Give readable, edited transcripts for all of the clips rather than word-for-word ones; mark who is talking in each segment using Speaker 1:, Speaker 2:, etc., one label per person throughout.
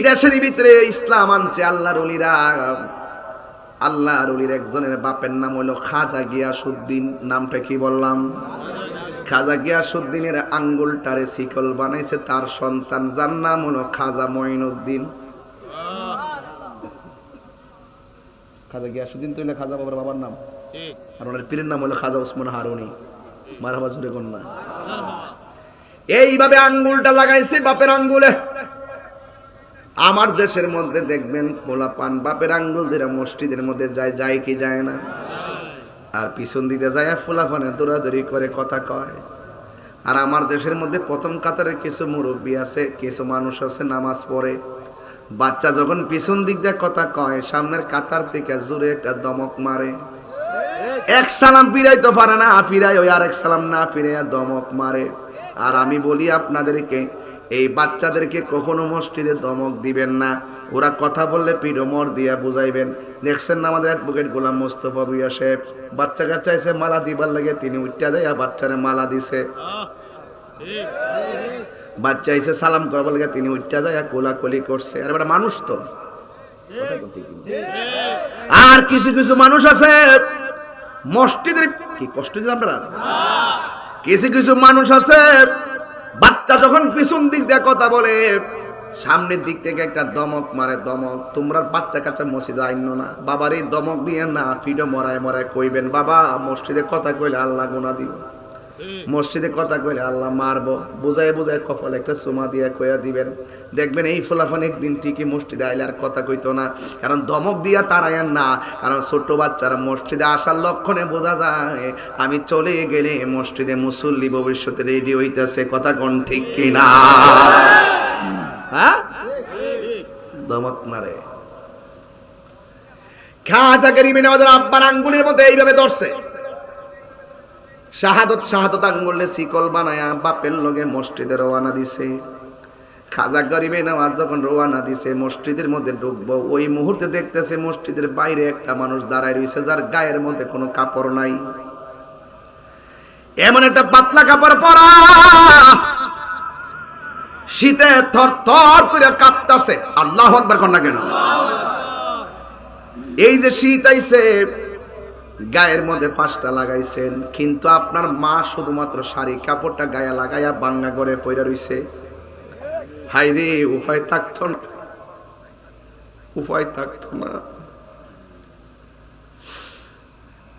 Speaker 1: দেশের ভিতরে ইসলাম আনছে আল্লাহর ওলিরা। আল্লাহর ওলির একজনের বাপের নাম হলো খাজা গিয়াসউদ্দিন। নামটা কি বললাম? খাজা গিয়াসউদ্দিনের আঙ্গুলটারে শিকল বানাইছে তার সন্তান, যার নাম হলো খাজা মঈনুদ্দিন। খাজা গিয়াসউদ্দিন তো খাজা বাবার বাবার নাম, আর ওনার পীরের নাম হলো খাজা ওসমান হারুনি। মারহাবা জোরে কন্যা। এইভাবে আঙ্গুলটা লাগাইছে বাপের আঙ্গুলে। আমার দেশের মধ্যে দেখবেন পোলাপান বাপের আঙ্গুল দিয়ে মসজিদের মধ্যে যায় কি যায় না? আর পিছন দিতে যায় পোলাপানে দৌড়াদৌড়ি করে কথা কয়। আর আমার দেশের মধ্যে প্রথম কাতারে কিছু মুরব্বী আছে, কিছু মানুষ আছে নামাজ পড়ে, বাচ্চা যখন পিছন দিক দিয়ে কথা কয় সামনের কাতার থেকে জোরে একটা দমক মারে, এক সালাম ফিরাইতে পারে না, ফিরাই ওই আরেক সালাম না ফিরাইয়া দমক মারে। আর আমি বলি আপনাদেরকে, এই বাচ্চাদেরকে কখনো মসজিদে দমক দিবেন না। ওরা কথা বললে পিঠমর দিয়া বুঝাইবেন। দেখছেন না আমাদের অ্যাডভোকেট গোলাম মোস্তফা ভুইয়া সাহেব, বাচ্চা কাচ্চা এসে মালা দিবার লাগে তিনি উঠটা দেয়া বাচ্চারে মালা দিছে। বাচ্চা এসে সালাম করবার লাগে তিনি উঠটা দেয়া কোলাকুলি করছে। আর একটা মানুষ তো। আর কিছু কিছু মানুষ আছে মসজিদের কি কষ্ট দিন আপনারা, কিছু কিছু মানুষ আছে বাচ্চা যখন পিছন দিক দিয়ে কথা বলে সামনের দিক থেকে একটা দমক মারে। দমক তোমরা বাচ্চা কাচ্চা মসজিদে আইনো না, বাবার এই দমক দিয়ে না ফিডো মরায় মরায় কইবেন, বাবা মসজিদে কথা কইলে আল্লাহ গুনাহ দিব, মসজিদে কথা কইলে আল্লাহ মারবো, বুঝায় বুঝায় কপালে একটা চুমা দিয়ে কইয়া দিবেন। দেখবেন এই ফলাফল একদিন ঠিকই মসজিদে আইলে আর কথা কইতো না, কারণ দমক দিয়া তারায়েন না। কারণ ছোট বাচ্চারা মসজিদে আসার লক্ষণে বোঝা যায় আমি চলে গেলে মসজিদে মুসল্লি ভবিষ্যতে রেডি হইতেছে। কথা কোন ঠিক কিনা? হ্যাঁ, দমক মারে। খাজা গরিব নওয়াজের আব্বার আঙ্গুলের মধ্যে এইভাবে ধরছে, শাহাদত শাহাদত আঙ্গুলে শিকল বানায়া বাপের লগে মসজিদে রওনা দিছে। খাজা গরিবে নওয়াজ যখন রওনা দিছে মসজিদের মধ্যে ঢুকবো, ওই মুহূর্তে দেখতেছে মসজিদের বাইরে একটা মানুষ দাঁড়ায় রয়েছে, যার গায়ের মধ্যে কোনো কাপড় নাই। এমন একটা পাতলা কাপড় পরা, শীতে থর থর করে কাঁপতাছে। আল্লাহু আকবার কর না কেন? এই যে শীত আইছে, গায়ের মধ্যে ফাঁসটা লাগাইছেন, কিন্তু আপনার মা শুধুমাত্র শাড়ি কাপড়টা গায়ে লাগাইয়া বাঙ্গা করে পইরা রইছে। হাই রে, উপায় থাকতো না, উপায় থাকতো না।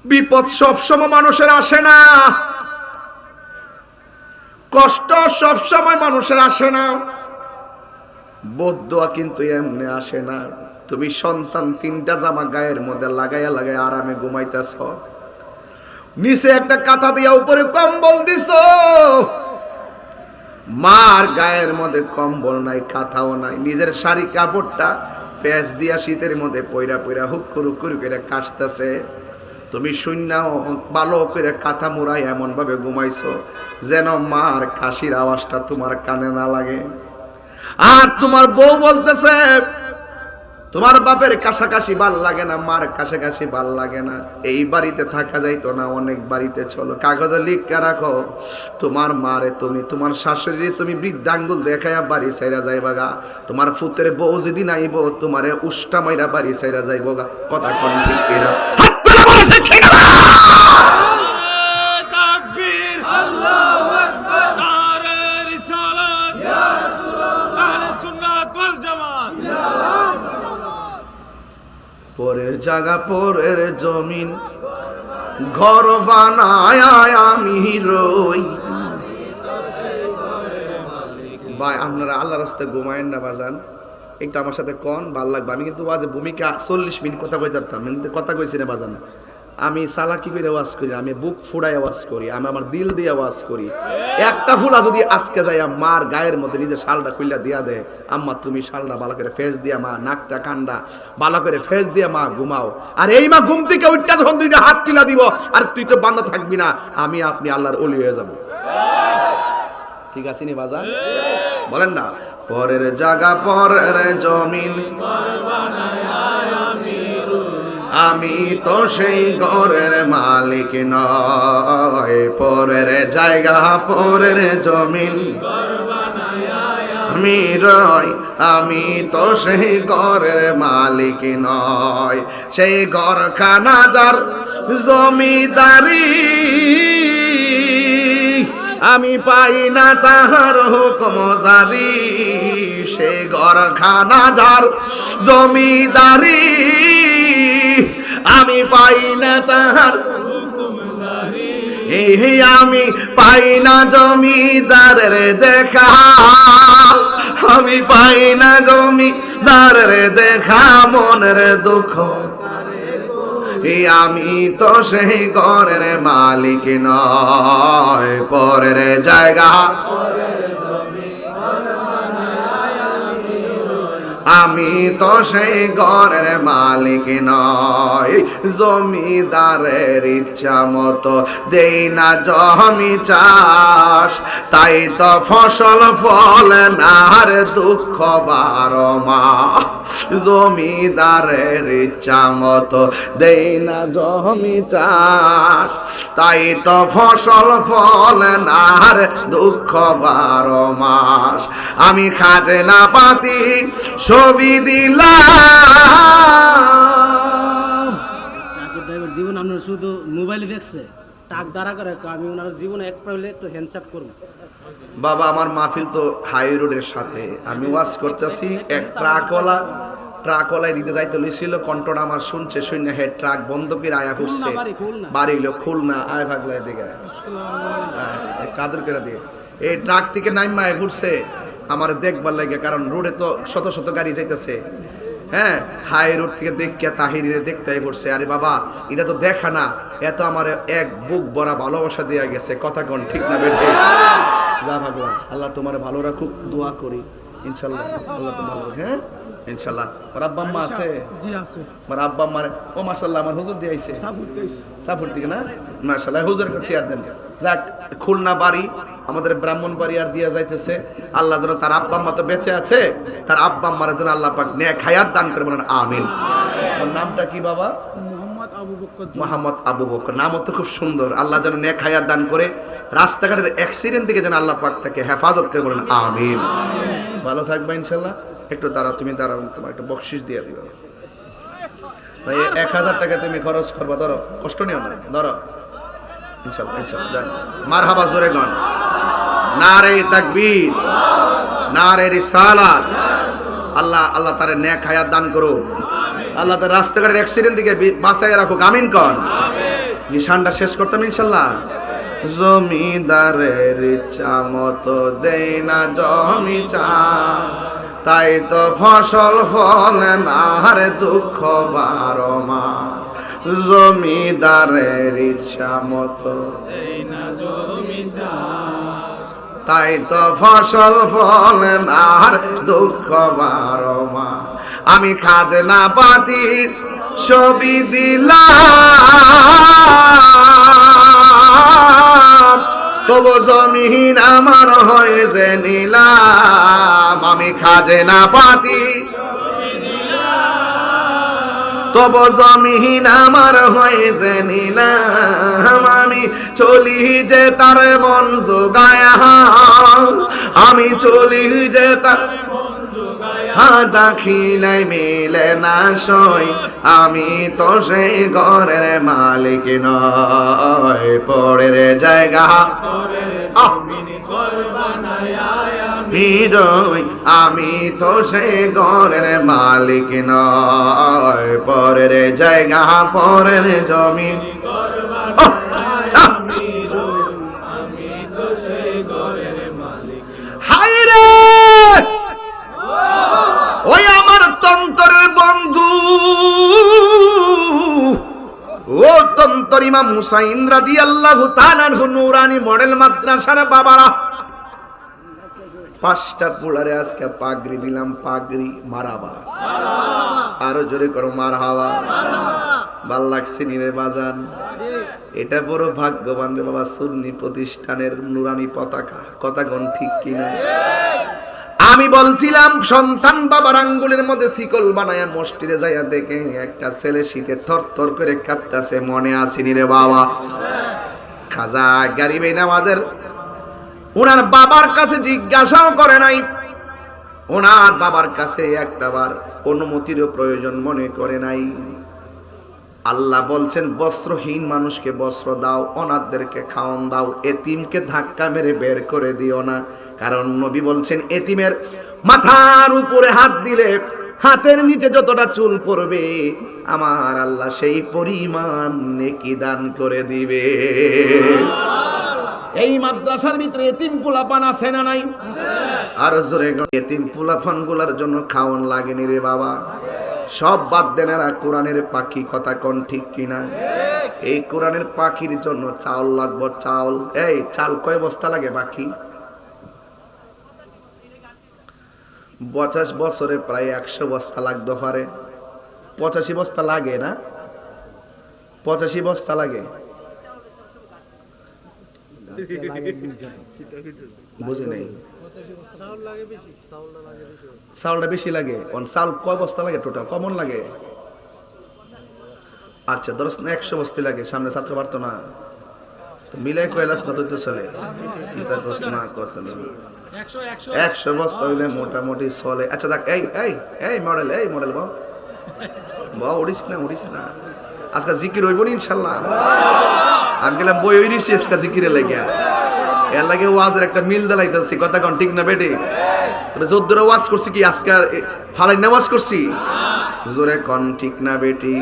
Speaker 1: বিপদ সবসময় মানুষের আসে না, কষ্ট সবসময় মানুষের আসে না, বদদোয়া কিন্তু এমনি আসে না। তুমি সন্তান তিনটা জামা গায়ের মধ্যে লাগাইয়া লাগাইয়া আরামে ঘুমাইতেছ, নিচে একটা কাঁথা দিয়া উপরে কম্বল দিছ, মার গায়ের মধ্যে কম্বল নাই, কাঁথাও নাই, নিজের শাড়ি কাপড়টা প্যাচ দিয়া শীতের মধ্যে পয়রা পয়রা হুক্কুর হুক্কুর করে কাশতেছে। তুমি শূন্যাও ভালো করে কাঁথা মুড়াই এমন ভাবে ঘুমাইছো যেন মার কাশির আওয়াজটা তোমার কানে না লাগে। আর তোমার বউ বলতেছে তোমার বাপের কাছাকাছি ভাল লাগে না, মার কাছাকাছি ভাল লাগে না, এই বাড়িতে থাকা যাইতো না, অনেক বাড়িতে চলো, কাগজে লিখে রাখো তোমার মারে তুমি, তোমার শাশুড়ি তুমি বৃদ্ধাঙ্গুল দেখাইয়া বাড়ি ছাইরা যাইবা গা, তোমার ফুতের বউ যেদিন আইব তোমারে উষ্টা মাইরা বাড়ি ছাইরা যাইব গা। কথা কোন ঠিক কিনা? পরের জায়গা পরের জমিন ঘর বানায় আমি রই। ভাই আপনারা আল্লাহর রাস্তায় ঘুমায়েন না বাজান, একটু আমার সাথে কন ভাল লাগবে। আমি কিন্তু আজ ভূমিকা 40 মিনিট কথা কই যাতাম, কিন্তু কথা কইছি না বাজান। আমি চালাকি করে আওয়াজ করি, আমি বুক ফুড়াই আওয়াজ করি, আমি আমার দিল দিয়ে আওয়াজ করি। একটা ফুলা যদি আজকে যায় মার গায়ের মধ্যে নিজের শালটা খুইলা দিয়া দেয়, আম্মা তুমি শালটা ভালো করে ফেস দিয়া মা, নাকটা কান্ডা ভালো করে ফেস দিয়া মা ঘুমাও। আর এই মা ঘুম থেকে উঠটা যখন তুই হাত টিলা দিব আর তুই তো বান্দা থাকবি না, আমি আপনি আল্লাহর ওলি হয়ে যাব। ঠিক আছে নি বাজান? বলেন না, পরের জায়গা পরের জমিন আমি তো সেই ঘরের মালিক নয়, পরের জায়গা পরের জমিন জমিরই আমি তো সেই ঘরের মালিক নয় সেই ঘরখানা যার জমিদারি আমি পাই না তাহার হুকুম জারি সেই ঘরখানা যার জমিদারি আমি পাই না তাহার আমি পাই না জমিদারের দেখা আমি পাই না জমিদারের দেখা মনের দুঃখ আমি তো সেই ঘরের মালিক নয় পরের জায়গা আমি তো সেই ঘরের মালিক নয় জমিদারের ইচ্ছা মতো দেই না জমি চাষ তাই তো ফসল ফলে না রে দুঃখ 12 মাস জমিদারের ইচ্ছা মতো দেই না জমি চাষ তাই তো ফসল ফলে না রে দুঃখ 12 মাস আমি খাজনা পাতি ছবি দিলাম
Speaker 2: জীবন আপনার শুধু মোবাইলে দেখছে টাক দ্বারা করে আমি ওনার জীবনে এক পাইলে একটু হ্যান্ডচাপ করবো
Speaker 1: বাবা আমার মাহফিল তো হাই রোডের সাথে আমি ওয়াজ করতেছি এক ট্রাকওয়ালায় দিতে যাইতে লইছিল কন্ট্রোল আমার শুনছে শুনে হে ট্রাক বন্ধ করে আয়া ফুটছে বাড়ি হইলো খুলনা আয় ভাগলায় দিকে কাদের করে দিয়ে এই ট্রাক থেকে নাইমা আয় ফুটছে আমার দেখবার লাগে কারণ রোডে তো শত শত গাড়ি যাইতেছে হ্যাঁ হাই রোড থেকে দেখিয়া তাহিরে দেখতে পড়ছে আরে বাবা এটা তো দেখা না এত আমার এক বুক ভরা ভালোবাসা দেয়া গেছে কথা কোন ঠিক না বেটে যা ভগবান আল্লাহ তোমার ভালো রাখুক দোয়া করি ইনশাআল্লাহ আল্লাহ তো ভালো হ্যাঁ ইনশাআল্লাহ আমার আব্বা আম্মা আছে
Speaker 2: জি আছে
Speaker 1: আমার আব্বা আম্মা ও মাশাআল্লাহ আমার হুজুর দিয়ে আইছে সাফুর থেকে না মাশাআল্লাহ হুজুর কাছে আর দেন যাক খুলনা বাড়ি আমাদের ব্রাহ্মণ বাড়ি আর দিয়া যাইতেছে আল্লাহ যেন তার আব্বা আম্মা তো বেঁচে আছে তার আব্বা আম্মার যেন আল্লাহ পাক নেক হায়াত দান করে বলেন আমিন ওর নামটা কি বাবা মোহাম্মদ আবু বকর নাম তো খুব সুন্দর আল্লাহ যেন নেক হায়াত দান করে রাস্তাঘাটের অ্যাক্সিডেন্ট থেকে যেন আল্লাহ পাক তাকে হেফাজত করে বলেন আমিন ভালো থাকবে ইনশাআল্লাহ একটু দাঁড়াও তুমি দাঁড়াও তোমার একটা বকশিশ দিয়ে দিবা ভাই 1000 টাকা তুমি খরচ করবা ধরো কষ্ট নিও না ধরো ইনশাআল্লাহ ইনশাআল্লাহ মারহাবা জোরে গান নারে তাকবীর নারে রিসালাত আল্লাহ আল্লাহ তার নেক হায়াত দান করো আল্লাহ তার রাস্তাঘাটের অ্যাক্সিডেন্ট থেকে বাঁচায় রাখুক আমিন কোন নিশানটা শেষ করতাম ইনশাআল্লাহ জমিদারের ইচ্ছা মতো দেই না জমি চাষ তাই তো ফসল ফলে না রে দুঃখ 12 মাস জমিদারের ইচ্ছা মতো দেই না জমি চাষ তাই তো ফসল ফলে না রে দুঃখ 12 মাস আমি খাজনা পাতি ছবি দিলাম তবু জমিন আমার হয়ে যে নিলাম আমি খাজনা পাতি তবু জমিন আমার হয়ে যে নিলাম আমি চলি যে তার মন জোগায়া আমি চলি যে তার দাখিলাই মিলে না সই আমি তো সেই ঘরের মালিক নয় পরের জায়গা আমি তো সেই ঘরের মালিক নয় পরের জায়গা পরের জমিন হাই রে ওই আমার তন্তরের বন্ধু ও তন্তর ইমাম হুসাইন রাদিয়াল্লাহু তাআলা নূরানি মডেল মাদ্রাসার বাবারা 5টা পুলারে আজকে পাগড়ি দিলাম পাগড়ি মারাবা আরো জোরে করো মারহাবা ভাল লাগছে নিরে বাজান এটা বড় ভাগ্যবান রে বাবা সুন্নি প্রতিষ্ঠানের নূরানি পতাকা কথা কোন ঠিক কিনা আমি বলছিলাম সন্তান বাবার আঙ্গুলের মধ্যে শিকল বানায়া মসজিদে যাইয়া দেখে একটা ছেলে শীতে থরথর করে কাঁপতাছে মনে আসেনি রে বাবা খাজা গরিবে নামাজের ওনার বাবার কাছে জিজ্ঞাসাও করে নাই ওনার বাবার কাছে একটাবার অনুমতিরও প্রয়োজন মনে করে নাই। আল্লাহ বলছেন বস্ত্রহীন মানুষকে বস্ত্র দাও, অনাথদেরকে খাওয়ান দাও, এতিমকে ধাক্কা মেরে বের করে দিও না। কারণ নবী বলছেন এতিমের মাথার উপরে হাত দিলে হাতের নিচে যতটা চুল পড়বে আমার আল্লাহ সেই পরিমাণ নেকি দান করে দিবে।
Speaker 2: এই মাদ্রাসার ভিতরে এতিম পোলাপান আছে না নাই?
Speaker 1: আর জোরে এতিম পোলাপান গুলার জন্য খাওয়ান লাগেনি রে বাবা। সব বাদ দেন, এরা কোরআনের পাখি, কথা কোন ঠিক কিনা? এই কোরআনের পাখির জন্য চাউল লাগবে, চাউল। এই চাল কয় বস্তা লাগে বাকি? 50 বছরে প্রায় 100 বস্তা লাগতে পারে। 85 বস্তা লাগে না? 85 বস্তা লাগে। বুঝি নাই, চাউলটা বেশি লাগে। চাল কয় বস্তা লাগে টোটাল? কমন লাগে? আচ্ছা ধরস না 100 বস্তা লাগে। সামনে ছাত্র পারতো না, মিলাই কয়লাস না তো চলে। কিতা কস না কস না 100 বস্তা হইলে মোটামুটি চলে। আচ্ছা দেখ, এই এই এই মডেল, এই মডেল বাবা উড়িস না। আজকে জিকির হইব নি ইনশাল্লাহ। আমি গেলাম বই হইছি আজকে জিকিরে লাগিয়া, এর লাগে ওয়াজের একটা মিল দালাইতেছি, কথা কোন ঠিক না বেটি? তবে যদ্দুর ওয়াজ করছি কি আজকে ফালাই না ওয়াজ করছি? জোরে কোন ঠিক না বেটি?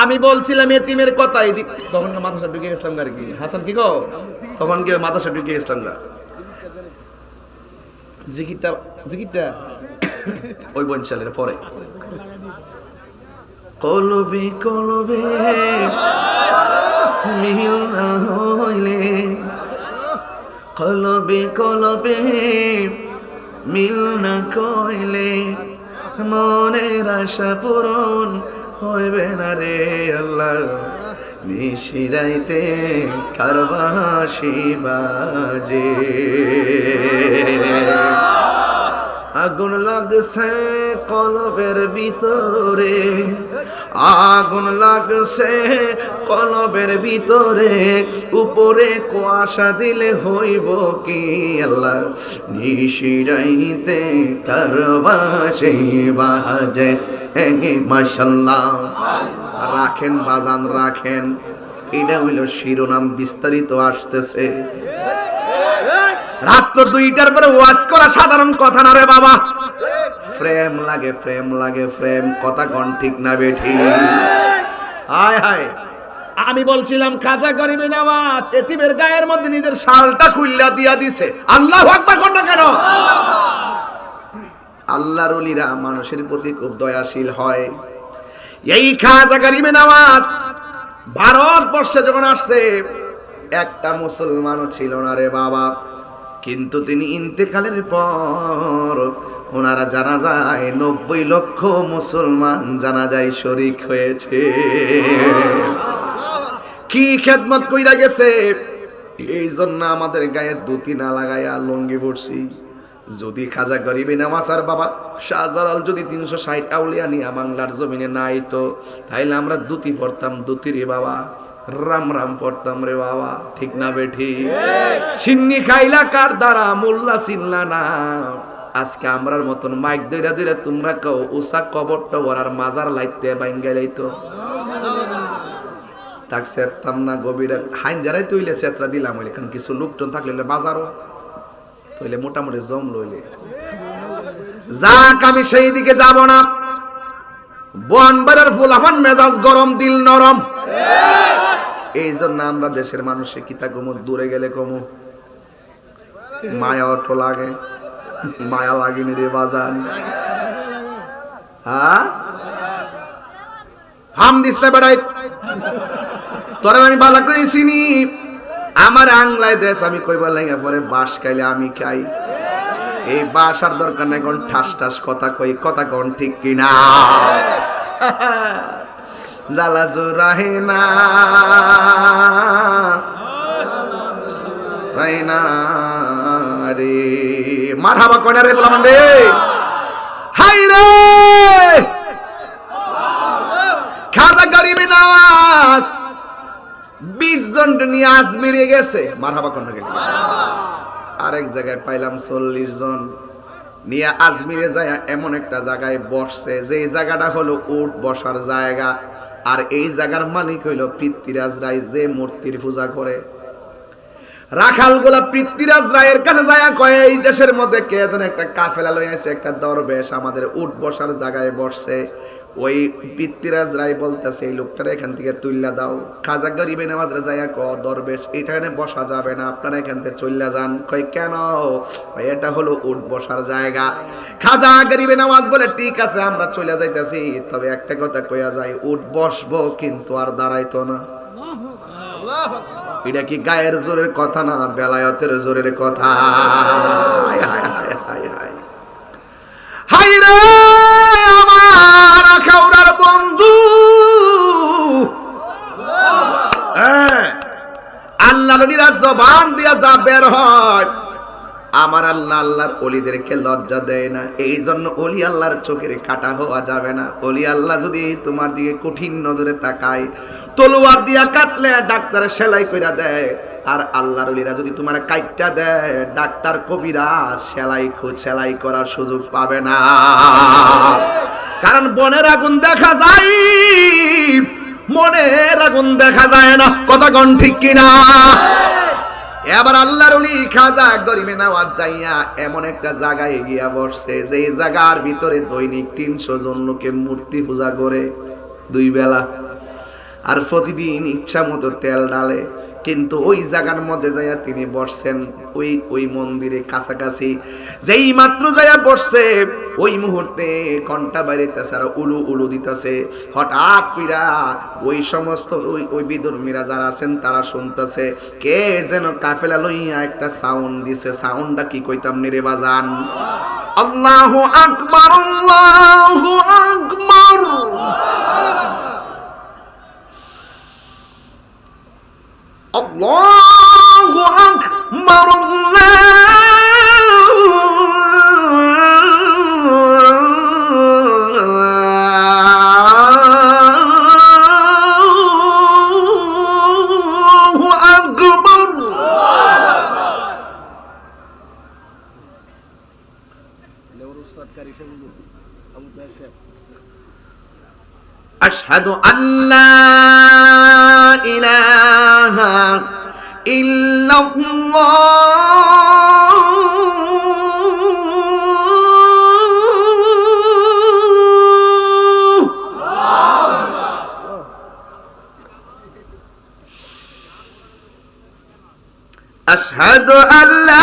Speaker 1: আমি বলছিলাম এতিমের কথা, এদিক তখন মাদ্রাসা ঢুকে গেছিলাম আর কি। হাসান কি গো তখন কি মাদ্রাসা ঢুকে গেছিলাম গা? জিকিরটা ওই বঞ্চালের পরে কলবে কলবে মিল না হইলে, কলবে কলবে মিল না কইলে মনের আশা পূরণ হইবে না রে আল্লাহ। নিশিরাইতে কারবাসি বাজে, আগুন লাগছে কলবের ভিতরে, আগুন লাগছে কলবের ভিতরে, উপরে কুয়াশা দিলে হইব কি আল্লাহ। নিশিরাইতে কারবাসি বাজে। মাশাআল্লাহ, রাখেন বাজান রাখেন, এটা হইল শিরোনাম, বিস্তারিত আসতেছে। রাত্র 2টার পরে ওয়াজ করা সাধারণ কথা না রে বাবা। ফ্রেম লাগে, ফ্রেম লাগে, ফ্রেম, কথা কোন ঠিক না বেঠি? হায় হায়, আমি বলছিলাম খাজা গরিবে নামাজ এতিমের গায়ের মধ্যে নিজের শালটা খুইল্লা দিয়া দিছে। আল্লাহু আকবার কোন না কেন? আল্লাহর ওলিরা মানুষের প্রতি খুব দয়াশীল হয়। এই খাজা গরিবে নামাজ ভারতবর্ষে যখন আসছে একটা মুসলমানও ছিল না রে বাবা। কিন্তু তিনি ইন্তেকালের পর ওনারা জানাজায় 90 লক্ষ মুসলমান জানাজায় শরীক হয়েছে। কি খেদমত কইরা গেছে। এই জন্য আমাদের গায়ে দুতি না লাগাইয়া লঙ্গি পড়ছি। যদি খাজা গরিবে নামাজ আর বাবা শাহজালাল যদি 360 আউলিয়া নিয়ে বাংলার জমিনে নাই তো তাইলে আমরা দুতি পড়তাম, দুতি রে বাবা, রাম রাম পড়তাম রে বাবা, ঠিক না বেঠি? সিন্নি খাইলা কার দ্বারা মোল্লা চিনলা না। আজকে আমরার মতন মাইক দইরা দইরা তোমরা কও উসা কবরটা ওরার মাজার লাইতে বাইন গেলেই তো তাক সেরতাম না। গভীরে হাইন যারাই তৈলে সেত্রা দিলাম হইলে, কারণ কিছু লোকজন থাকলে বাজারও তইলে মোটামুটি জম লইলে যাক, আমি সেই দিকে যাব না। বনবারের ফুলাফান মেজাজ গরম, দিল নরম। এই জন্য আমরা দেশের মানুষে কিতা কমু, দূরে গেলে কমু, মায়া তো লাগে। মায়া লাগেনি রে বাজান? হ্যাঁ হাম দিস না বেড়াই, তোরা আমি বালা করে চিনি। আমার আংলায় দেশ আমি কইবার লাগে পরে বাস খাইলে আমি খাই। এই বাসার দরকার নাই, কোন ঠাস ঠাস কথা কই, কথা কোন ঠিক কিনা? জালা জোরাহে না রাইনা রে, মারহাবা কইনা রে গোলাম রে। হাই রে খাজা গরিবে নামাজ 20 জন নিয়ে আজমিরে গেছে, মারহাবা কইনা গেল। আরেক জায়গায় পাইলাম 40 জন। নিয়ে আজমিরে যায় এমন একটা জায়গায় বসছে যে জায়গাটা হলো উট বসার জায়গা, আর এই জায়গার মালিক হইল পৃথ্বীরাজ রায়, যে মূর্তির পূজা করে। রাখালগুলা পৃথ্বীরাজ রায়ের কাছে যায় কয়, এই দেশের মধ্যে কে যেন একটা কাফেলা লই আছে, একটা দরবেশ আমাদের উট বসার জায়গায় বসছে। ওই পৃথ্বীরাজ রায় বলতেছে এই লোকটারে এখান থেকে তুইল্লা দাও। খাজা গরিবে নওয়াজরা যায় দরবেশ এখানে বসা যাবে না, আপনারা এখান থেকে চইল্লা যান। কয় কেন? এটা হলো উট বসার জায়গা। খাজা গরিবে নওয়াজ বলে ঠিক আছে আমরা চলে যাইতেছি, তবে একটা কথা কইয়া যায়, উট বসবো কিন্তু আর দাঁড়াইতো না। এটা কি গায়ের জোরের কথা না বেলায়েতের জোরের কথা? হাই রে আমার আখাউড়ার বন্ধু, আল্লাহর ওলিরা জবান দিয়া যা বের হয়, আমার আল্লাহ আল্লাহর ওলিদেরকে লজ্জা দেয় না। এই জন্য ওলি আল্লাহর চোখের কাটা হওয়া যাবে না। ওলি আল্লাহ যদি তোমার দিকে কঠিন নজরে তাকায়, তলোয়ার দিয়া কাটলে ডাক্তার সেলাই কইরা দেয়, আর আল্লাহর ওলিরা যদি তোমার কাইটটা দেয়, ডাক্তার কবিরাজ সেলাই করার সুযোগ পাবে না। কারণ বনের আগুন দেখা যায়, মনের আগুন দেখা যায় না। কথা কোন ঠিক কিনা? এবার আল্লাহর ওলি খাজা গরিবে নওয়াজ যাইয়া এমন একটা জায়গায় গিয়া বসছে যে জায়গার ভিতরে দৈনিক 300 জন লোকে মূর্তি পূজা করে 2 বেলা, আর প্রতিদিন ইচ্ছা মতো তেল ডালে। কিন্তু ওই জায়গার মধ্যে যাইয়া তিনি বসছেন ওই মন্দিরে কাছাকাছি। যেই মাত্র যাইয়া বসছে ওই মুহূর্তে ঘন্টা বাইরেতেছে আর উলু উলু দিতেছে। হঠাৎ কইরা ওই সমস্ত ওই বিধর্মীরা যারা আছেন তারা শুনতেছে কে যেন কাফেলা লইয়া একটা সাউন্ড দিছে। সাউন্ডটা কি কইতাম নি রে বাজান? আল্লাহু আকবার, আল্লাহু আকবার। আল্লাহু আকবার, আল্লাহু আকবার। আশহাদু আল্লা ইলাহা ইল্লাল্লাহ, আশহাদু আল্লা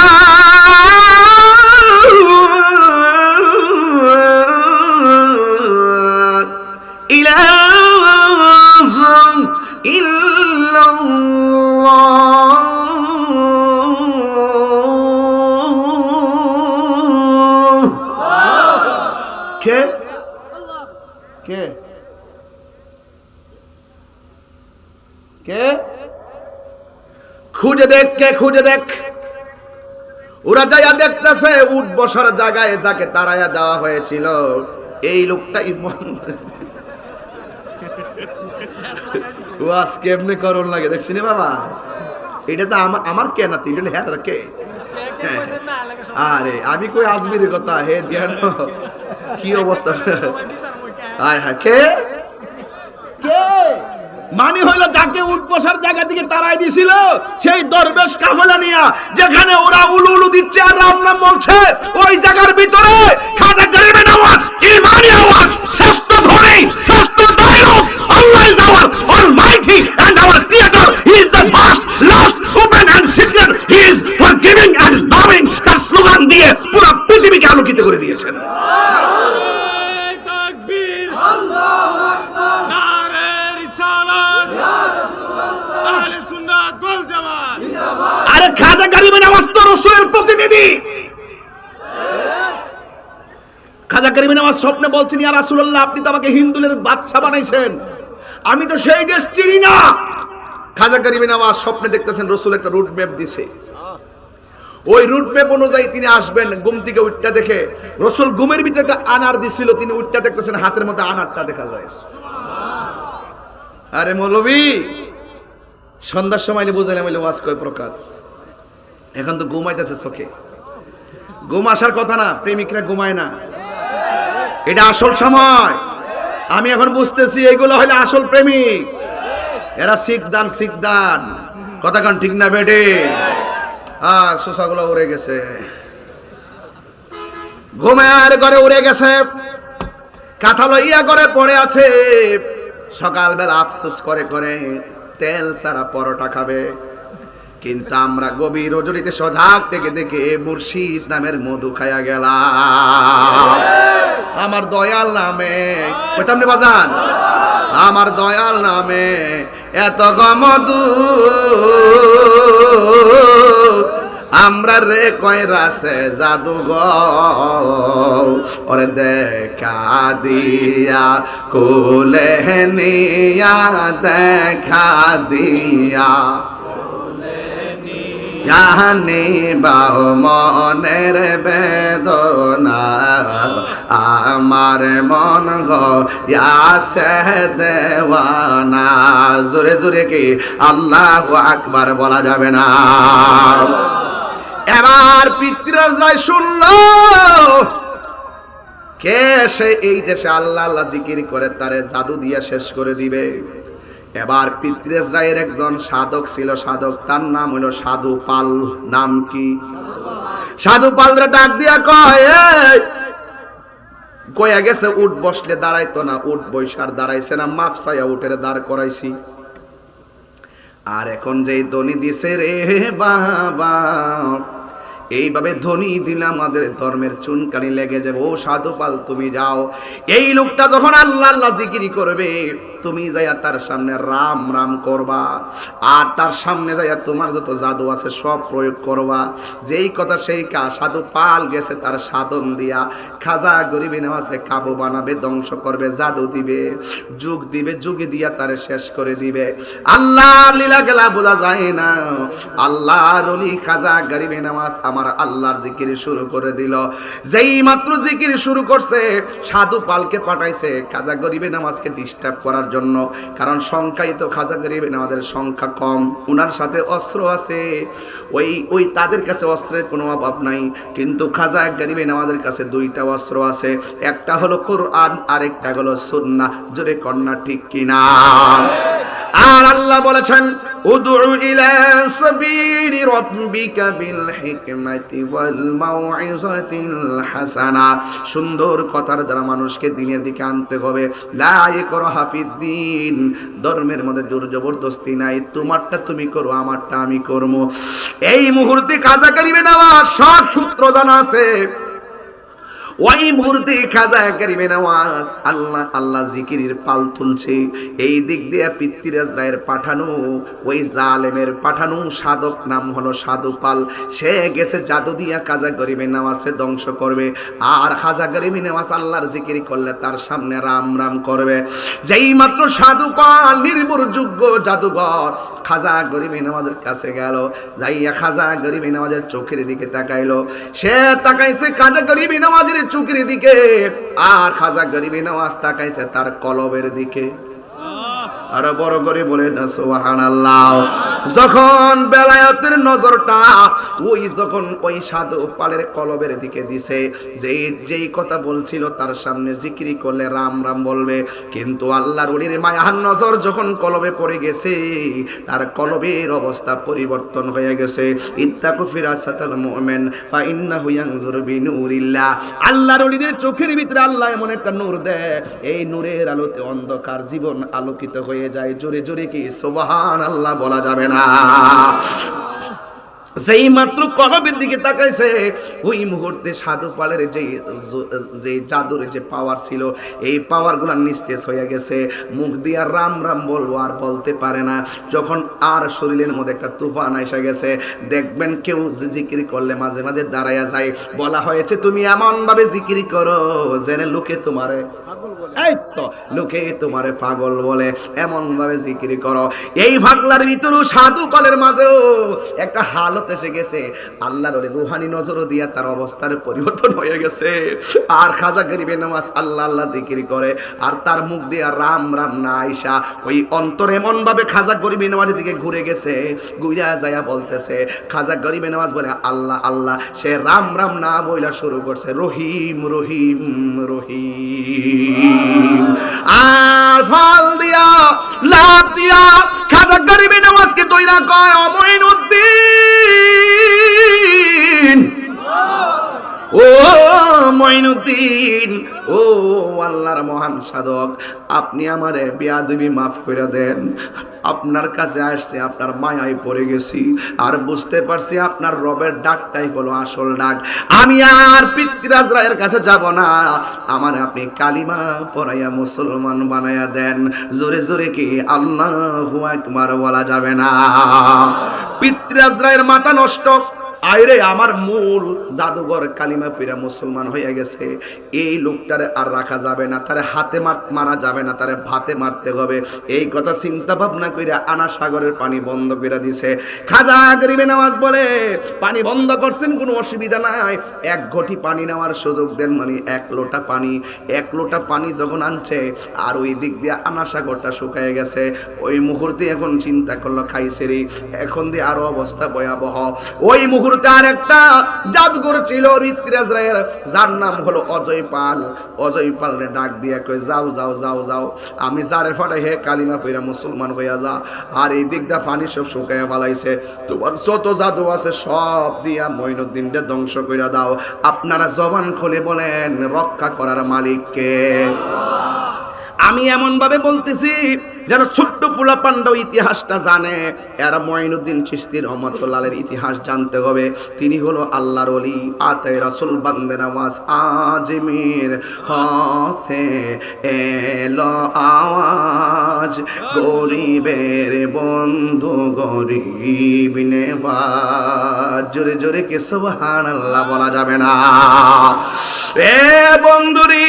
Speaker 1: খুঁজে দেখ, কে খুঁজে দেখ। ওরা যাইয়া দেখতেছে উট বসার জায়গায় যাকে তাড়াইয়া দেওয়া হয়েছিল এই লোকটাই। ওয়াজ কেমনে করণ লাগে দেখছি না বাবা? এটা তো আমার কে না, তুই হ্যাঁ কে? আরে আমি কই আজমিরের কথা, হে ধ্যান কি অবস্থা। হায় হায়, কে কে? মানে হইলো যাকে উট বসার জায়গা থেকে তাড়াই দিছিল সেই দরবেশ কাফেলা নিয়া যেখানে ওরা উলু উলু দিচ্ছে আর রাম নাম বলছে, ওই জায়গার ভিতরে খাজা গরিবে নওয়াজ ইমানি আওয়াজ, শ্রেষ্ঠ ধ্বনি, শ্রেষ্ঠ dialogue, Allah is our almighty and our creator, he is the first, last, open and secret, he is forgiving and loving, তার স্লোগান দিয়ে পুরো পৃথিবীকে আলোকিত করে দিয়েছেন। আরে খাজা গরিবে নওয়াজ তো রাসূলের প্রতিনিধি। খাজা গরিবে নওয়াজ স্বপ্নে বলছেন, ইয়া রাসূলুল্লাহ আপনি তো আমাকে হিন্দুদের বাদশা বানাইছেন, আমি তো সেই দেশ চিনি না। খাজা গরিবে নওয়াজ স্বপ্নে দেখতেছেন রাসূল একটা রুট ম্যাপ দিছে, ওই রুট ম্যাপ অনুযায়ী তিনি আসবেন। ঘুম থেকে উঠটা দেখে রাসূল ঘুমের ভিতরে একটা আনার দিছিল, তিনি উঠটা দেখতেছেন হাতের মধ্যে আনারটা দেখা যায়। আরে মৌলভী সন্ধ্যার সময় বুঝাইলাম ওয়াজ কয় প্রকার, এখন তো ঘুমাইতেছে চোখে। ঘুম আসার কথা না, প্রেমিকরা ঘুমায় না, এটা আসল সময়। আমি এখন বুঝতেছি এইগুলো হলো আসল প্রেমিক, এরা শিখদান কথা কান ঠিক না বেটে? শোষাগুলো উড়ে গেছে, ঘুমের ঘরে উড়ে গেছে, কাঁথা লইয়া করে পড়ে আছে, সকালবেলা আফসোস করে করে তেল ছাড়া পরোটা খাবে। কিন্তু আমরা গভীর রজনীতে সজাগ থেকে দেখে মুর্শিদ নামের মধু খাইয়া গেলাম। আমার দয়াল নামে কইতাম না বাজান, আমার দয়াল নামে এত মধু, আমরা রে কয় রাসে জাদুঘর, ওরে দেখা দিয়া কোলে নিয়া, দেখা দিয়া জানি বাও মনের বেদনা, আমার মন গয়াছে দেওয়ানা। জোরে জোরে কি আল্লাহু আকবার বলা যাবে না? এবার পৃথ্বীরাজ শুনল কে সে এই দেশে আল্লাহ আল্লাহ জিকির করে তারে জাদু দিয়া শেষ করে দিবে। এবার পৃথ্বীরাজ রায়ের একজন সাধক ছিল, সাধক, তার নাম হলো সাধু পাল। নাম কি? সাধু পালরা ডাক দিয়া কয়, কয়া গেছে উঠ বসলে দাঁড়াইতো না, উঠ বৈশার দাঁড়াইছে না, মাপ চাইয়া উঠের দাঁড় করাইছি। আর এখন যেই ধ্বনি দিছে রে বাবা, এইভাবে ধ্বনি দিলে আমাদের ধর্মের চুনকানি লেগে যাবে। ও সাধু পাল তুমি যাও, এই লোকটা যখন আল্লাহ আল্লাহ জিকির করবে তুমি যাইয়া তার সামনে রাম রাম করবা, আর তার সামনে যাইয়া তোমার যত জাদু আছে সব প্রয়োগ করবা। যেই কথা সেই কাজ। সাধু পাল গেছে তার সাধন দিয়া, খাজা গরিবি নেওয়াজে কাবু বানাবে, ধ্বংস করবে, জাদু দিবে, যুগ দিবে, যুগে দিয়া তারে শেষ করে দিবে। আল্লাহর লীলা গেলা বোঝা যায় না। আল্লাহর ওলি খাজা গরিবি নেওয়াজ আমার আল্লাহর জিকির শুরু করে দিল। যেই মাত্র জিকির শুরু করছে সাধু পালকে পাঠাইছে খাজা গরিবি নেওয়াজকে ডিস্টার্ব করার জন্য, কারণ সংখ্যাই তো খাজা গরিবি নেওয়াজের সংখ্যা কম, উনার সাথে অস্ত্র আছে, ওই তাদের কাছে অস্ত্রের কোনো অভাব নাই। কিন্তু খাজা গরিবি নেওয়াজের কাছে দুইটা অস্ত্র আছে, একটা হলো কোরআন, আরেকটা হলো সুন্নাহ। জোরে কন্যা ঠিক কিনা? আর আল্লাহ বলেছেন উদউ ইলা সাবিলি রাব্বিকা বিল হিকমাতি ওয়াল মাউইযাতিল হাসানা। সুন্দর কথার দ্বারা মানুষকে দ্বীনের দিকে আনতে হবে। লা ইকরাহা ফিদ্দীন, ধর্মের মধ্যে জোর জবরদস্তি নাই, তোমারটা তুমি করো, আমারটা আমি করব। এই মুহূর্তে খাজা গরিবি নেওয়াজ সব সূত্র জানা আছে। ওই মুহূর্তে খাজা গরিবি নেওয়াজ আল্লাহ আল্লাহ জিকিরের পাল তুলছে। এই দিক দিয়ে পৃথ্বীরাজ রায়ের পাঠানো ওই জালেমের পাঠানো সাধক নাম হলো সাধু পাল, সে গেছে জাদু দিয়া খাজা গরিবি নেওয়াজকে ধ্বংস করবে। আর খাজা গরিবি নেওয়াজ আল্লাহর জিকির করলে তার সামনে রাম রাম করবে। যেই মাত্র সাধু পাল নির্ভরযোগ্য জাদুঘর খাজা গরিবি নেওয়াজের কাছে গেল, যাইয়া খাজা গরিবি নেওয়াজের চোখের দিকে তাকাইলো। সে তাকাইছে খাজা গরিবি নেওয়াজের চোখের দিকে, আর খাজা গরিবি নেওয়াজ তাকাইছে তার কলবের দিকে। আরো বড় করে বলে না সুবহানাল্লাহ। যখন বেলায়েতের নজরটা যখন ওই সাধু পালের কলবের দিকে দিছে, যেই কথা বলছিল তার সামনে জিকিরি করলে রাম রাম বলবে, কিন্তু আল্লাহর ওলির মায়ার নজর যখন কলবে পড়ে গেছে তার কলবের অবস্থা পরিবর্তন হয়ে গেছে। ইত্তাকু ফিরাসাতাল মুমিন ফা ইন্নাহু ইয়ানজুরু বিনুরিল্লাহ। আল্লাহর ওলিদের চোখের ভিতরে আল্লাহ এমন একটা নূর দেয়, এই নূরের আলোতে অন্ধকার জীবন আলোকিত হয়ে যায়। জোরে জোরে কি সুবহানাল্লাহ বলা যাবে না? যেই মাত্র কলবের দিকে তাকাইছে ওই মুহূর্তে সাধু পালের যে জাদুর যে পাওয়ার ছিল এই পাওয়ারগুলো নিস্তেজ হয়ে গেছে। মুখ দিয়ে রাম রাম বলবো আর বলতে পারে না। যখন আর শরীরের মধ্যে একটা তুফান এসে গেছে, দেখবেন কেউ জিকির করলে মাঝে মাঝে দাঁড়ায়া যায়। বলা হয়েছে তুমি এমন ভাবে জিকির করো যেন লোকে তোমারে এই তো লোকে তোমারে পাগল বলে, এমন ভাবে জিকির করো। এই ভাগলার ভিতর সাধু পালের মাঝেও একটা হালো শাহাদত এসে গেছে, আল্লাহর ওলি রুহানি নজরও দিয়া তার অবস্থার পরিবর্তন হয়ে গেছে। আর খাজা গরিবে নামাজ আল্লাহ আল্লাহ জিকির করে, আর তার মুখ দিয়ে রাম রাম না আইসা ওই অন্তর এমন ভাবে খাজা গরিবে নামাজের দিকে ঘুরে গেছে, ঘুরে যায়া বলতেছে, খাজা গরিবে নামাজ বলে আল্লাহ আল্লাহ, সে রাম রাম না বইলা শুরু করছে রহিম রহিম রহিম। আর ফাল দিয়া লাভ দিয়া খাজা গরিবে নামাজকে দইরা কয় ও মঈনুদ্দিন, ও মঈনুদ্দিন, ও আল্লাহর মহান সাধক, আপনি আমারে বেয়াদবি মাফ করে দেন। আপনার কাছে আসছে, আপনার মায়ায় পড়ে গেছি, আর বুঝতে পারছি আপনার রবের ডাকটাই হলো আসল ডাক। আমি আর পিতৃরাজ রায়ের কাছে যাব না, আমার আপনি কালিমা পড়াইয়া মুসলমান বানাইয়া দেন। জোরে জোরে কি আল্লাহু আকবার বলা যাবে না? পিতৃরাজ রায়ের মাথা নষ্ট। আইরে আমার মূল জাদুঘর কালিমা পীরা মুসলমান হয়ে গেছে, এই লোকটারে আর রাখা যাবে না, তারে হাতে মারা যাবে না, তারে ভাতে মারতে হবে। এই কথা চিন্তা ভাবনা কইরা আনা সাগরের পানি বন্ধ করে দিছে। খাজা গরিবে নামাজ বলে, পানি বন্ধ করছেন কোনো অসুবিধা নাই, এক ঘটি পানি নেওয়ার সুযোগ দেন। মানে এক লোটা পানি যখন আনছে, আর ওই দিক দিয়ে আনা সাগরটা শুকায় গেছে। ওই মুহূর্তে এখন চিন্তা করলো খাইছে রে, এখন দিয়ে আরো অবস্থা ভয়াবহ। ওই মুহূর্তে আর একটা জাদুঘর ছিল ঋত্বিরাজ রায়ের, যার নাম হলো অজয় পাল। অজয় পাল রে ডাক দিয়া কই, যাও যাও যাও যাও, আমি যারে ফাটাই হে কালিমা পইরা মুসলমান হইয়া যা। আর এই দিক দা পানি সব শুকাইয়া ফেলাইছে, তোমার যত জাদু আছে সব দিয়া মঈনুদ্দিনকে ধ্বংস কইরা দাও। আপনারা জবান খুলে বলেন রক্ষা করার মালিক কে? আমি এমন ভাবে বলতেছি যারা ছোট্ট পোলা পান্ডা ইতিহাসটা জানে, এরা মঈনুদ্দিন চিশতি রহমাতুল্লাহের ইতিহাস জানতে হবে। তিনি হলো আল্লাহর ওলি, আতে রাসূল বান্দে নামাজ। আজমির হতে এলো আওয়াজ, গরিবের বন্ধু গরিব নেওয়াজ। জোরে জোরে কে সুবহানাল্লাহ বলা যাবে না? এ বন্ধুরি,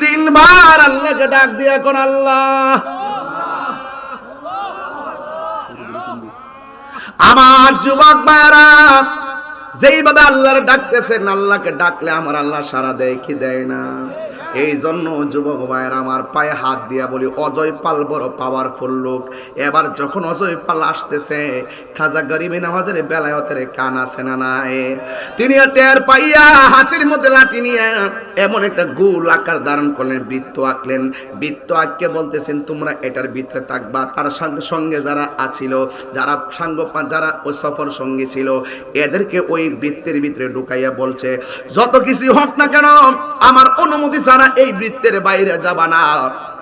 Speaker 1: তিনবার আল্লাহকে ডাক দিয়া কোন আল্লাহ। আমার যুবক ভাইরা, যেইভাবে আল্লাহর ডাকতেছেন, আল্লাহকে ডাকলে আমার আল্লাহ সাড়া দেয় কি দেয় না? এই জন্য যুবক ভাইরা আমার পায়ে হাত দিয়া বলি, অজয় পাল বড় পাওয়ারফুল লোক। এবার যখন অজয় পাল আসতেছে, খাজা গরিবে নামাজের বেলায়তের কান আছে না নাই? তিনি টের পাইয়া হাতের মধ্যে লাঠি নিয়ে এমন একটা গোল আকার ধারণ করলেন, বৃত্ত আঁকলেন। বৃত্ত আঁককে বলতেছেন, তোমরা এটার ভিতরে থাকবা। তার সঙ্গে যারা আছিল, যারা যারা ওই সফর সঙ্গী ছিল, এদেরকে ওই বৃত্তের ভিতরে ঢুকাইয়া বলছে, যত কিছু হোক না কেন আমার অনুমতি ছাড়া এই বৃত্তের বাইরে যাবা না।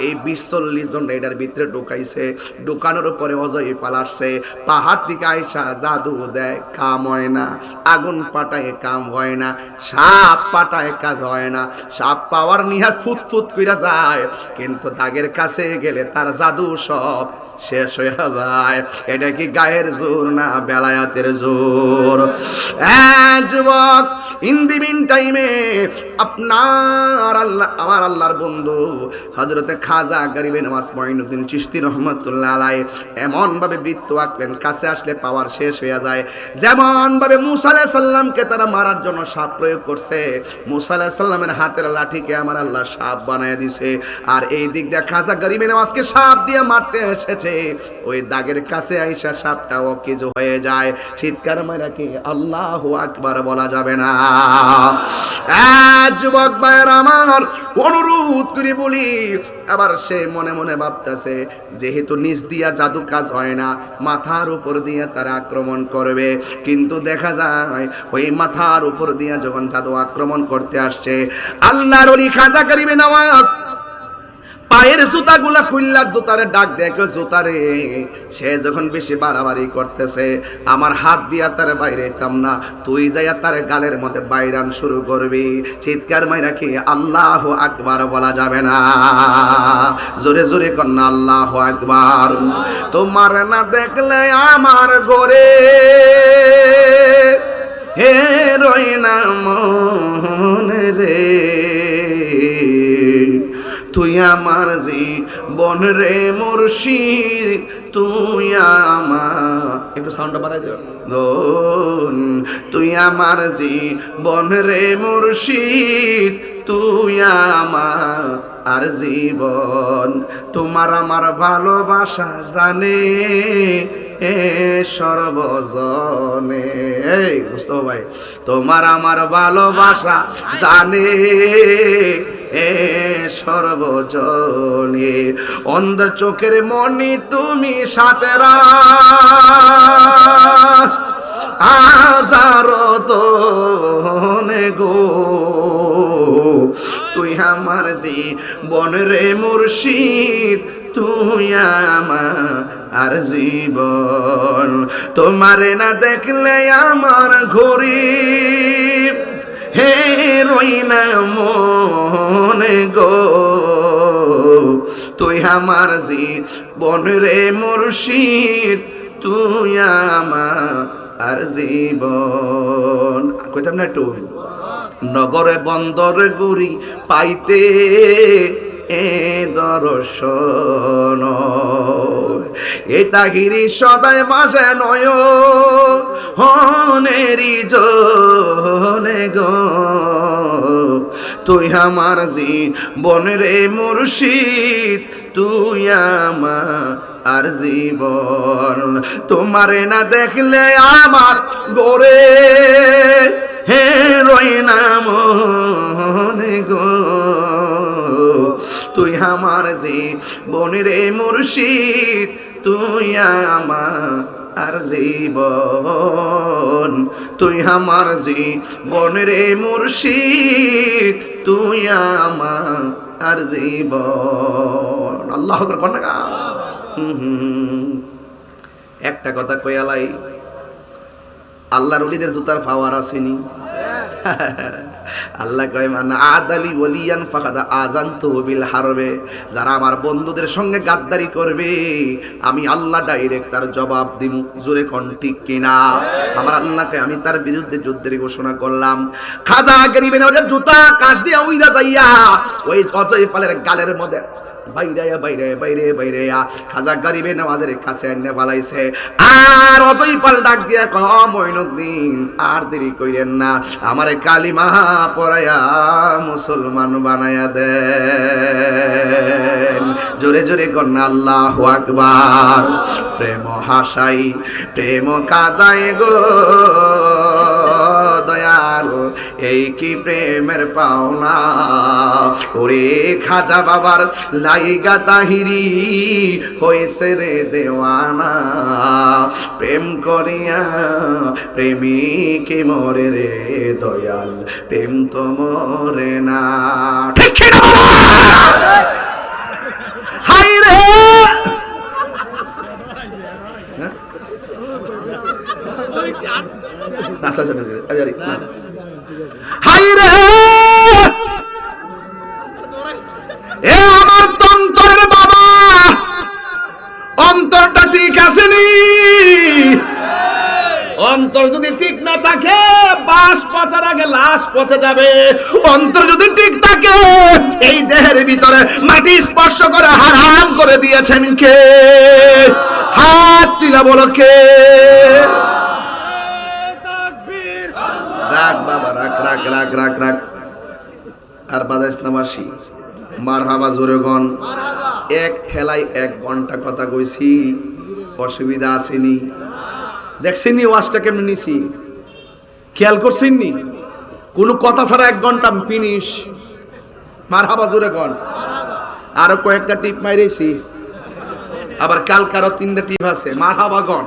Speaker 1: এই 20-40 জন এটার ভিতরে ঢুকাইছে। ঢুকানোর পরে অজয় পাল আসছে, পাহাড় থেকে আইসা জাদু দেয়, কাম হয় না। আগুন পাটায় কাম হয় না, সাপ পাটায় কাজ হয় না। সাপ পাওয়ার নিহা ফুট কইরা যায়, কিন্তু দাগের কাছে গেলে তার জাদু সব শেষ হয়ে যায়। এটা কি গায়ের জোর না বেলায়াতের জোর? যুবক, ইন দি মিন টাইমে আপনার আল্লাহ, আমার আল্লাহর বন্ধু হযরতে খাজা গরিবে নামাজ মঈনুদ্দিন চিশতি রহমাতুল্লাহ আলাইহি এমন ভাবে বৃত্ত আঁকলেন, কাছে আসলে পাওয়ার শেষ হয়ে যায়। যেমন ভাবে মুসা আলাইহিস সালামকে তারা মারার জন্য সাপ প্রয়োগ করছে, মুসা আলাইহিস সালামের হাতের লাঠিকে আমার আল্লাহ সাপ বানায় দিছে। আর এই দিক দিয়ে খাজা গরিবে নামাজকে সাপ দিয়ে মারতে এসেছে, ওই দাগের কাছে আইসা সাপটা অকেজ হয়ে যায়। চিৎকার মারা কি আল্লাহু আকবার বলা যাবে না? যুবক ভাইয়ের আমার, অনুরোধ করে বলি, আবার সে মনে মনে ভাবতেছে, যেহেতু নিচ দিয়া জাদু কাজ হয় না, মাথার উপর দিয়ে তারা আক্রমণ করবে। কিন্তু দেখা যায় ওই মাথার উপর দিয়ে যখন জাদু আক্রমণ করতে আসছে, আল্লাহর ওলি খাজা গরিবে নামাজ পায়ের জুতাগুলা খুললা, জুতারে ডাক দেখো, জুতারে সে যখন বেশি বাড়াবাড়ি করতেছে, আমার হাত দিয়া তার বাইরে কাম না, তুই যাইয়া তার গালের মধ্যে বাইরান শুরু করবি। চিৎকার মাইরা কি আল্লাহু আকবার বলা যাবে না? জোরে জোরে কন্যা আল্লাহু আকবার। তোমার না দেখলে আমার গোরে হে রই না মন রে, তুই আমার জীবন রে মুর্শিদ, তুই আমার, একটু সাউন্ডটা বাড়াই দিও, তুই আমার জীবন রে মুর্শিদ, তুই আমার আর জীবন। তোমার আমার ভালোবাসা জানে এ সর্বজনে। এই মুস্তাফা ভাই, তোমার আমার ভালোবাসা জানে এ সর্বজনে। অন্ধ চোখের মনি তুমি সাতেরা হাজারো দনে গো, তুই আমার জীবন রে মুর্শিদ, তুই আমার আর জীবন। তোমারে না দেখলে আমার ঘড়ি হে রই না মনে গো, তুই আমার জীবন রে মুর্শিদ, তুই আমার আর জীবন। কইতাম না একটু, নগরে বন্দরে গুরি পাইতে এ দর্শন, এটা গিরি সদায় বাজে নয় হনেরি জলে গো, তুই আমার জীবন রে মুর্শিদ, তুই আমার আর জীবন। তোমারে না দেখলে আমার গোরে হে রই না মনে গো, তুই আমার জীবন রে মুর্শিদ, তুই আমার আর জীবন। তুই আমার জীবন রে মুর্শিদ, তুই আমার আর জীবন। আল্লাহ আকবার বল না। একটা কথা কয়ালাই, আল্লাহর ওলিদের জুতার পাওয়ার আসেনি। আল্লাহ কয় মান আদালি ওলিয়ান ফাকাদ আযানতুহু বিল হারবে, যারা আমার বন্ধুদের সঙ্গে গাদ্দারি করবে আমি আল্লাহ ডাইরেক্ট তার জবাব দিমু। জোরে কোন ঠিক কিনা? আমার আল্লাহকে আমি তার বিরুদ্ধে যুদ্ধের ঘোষণা করলাম। খাজা গরিবের জুতা কাশ দিয়া উইরা যাইয়া ওই অজয় পালের গালের মধ্যে বাইরে বাইরে বাইরে বাইরে খাজা গরিবে নামাজের কাছে এনে পালাইছে। আর অজয় পাল ডাক দিয়া কয় মঈনুদ্দিন আর দেরি কইরেন না, আমারে কালিমা পড়ায়া মুসলমান বানায়া দেন। জোরে জোরে কন্যা আল্লাহু আকবার। প্রেম হাসাই প্রেম কাদাই গো দয়াল, এই কি প্রেমের পাওনা। ওরে খাজা বাবার লাইগা তাহিরি হইছে রে দেওয়ানা, প্রেম করিয়া প্রেমিকে মরে রে দয়াল, প্রেম তো মরে না। ঠিক না? হাই রে হাই রে এ আমার তন্তরের বাবা, অন্তরটা ঠিক আছে নি? অন্তর যদি ঠিক না থাকে বাস পচার আগে লাশ পচে যাবে। অন্তর যদি ঠিক থাকে এই দেহের ভিতরে মাটি স্পর্শ করে হারাম করে দিয়েছেন কে? হাত তুলে বলো কে? রাখ বাবা রাখ রাখ রাখ রাখ রাখ। আর বাজাইস না বাসি। মারহাবা জোরে গন। এক ঠেলাই 1 ঘন্টা কথা কইছি, অসুবিধা আসেনি? দেখছেন ওয়াজটা কেমন নিছি? খেয়াল করছেন নি? কোনো কথা ছাড়া 1 ঘন্টা ফিনিশ। মারহাবা জোরে গন। আরো কয়েকটা টিপ মাইরেছি, আবার কালকারও 3টা টিপ আছে। মারহাবা গন।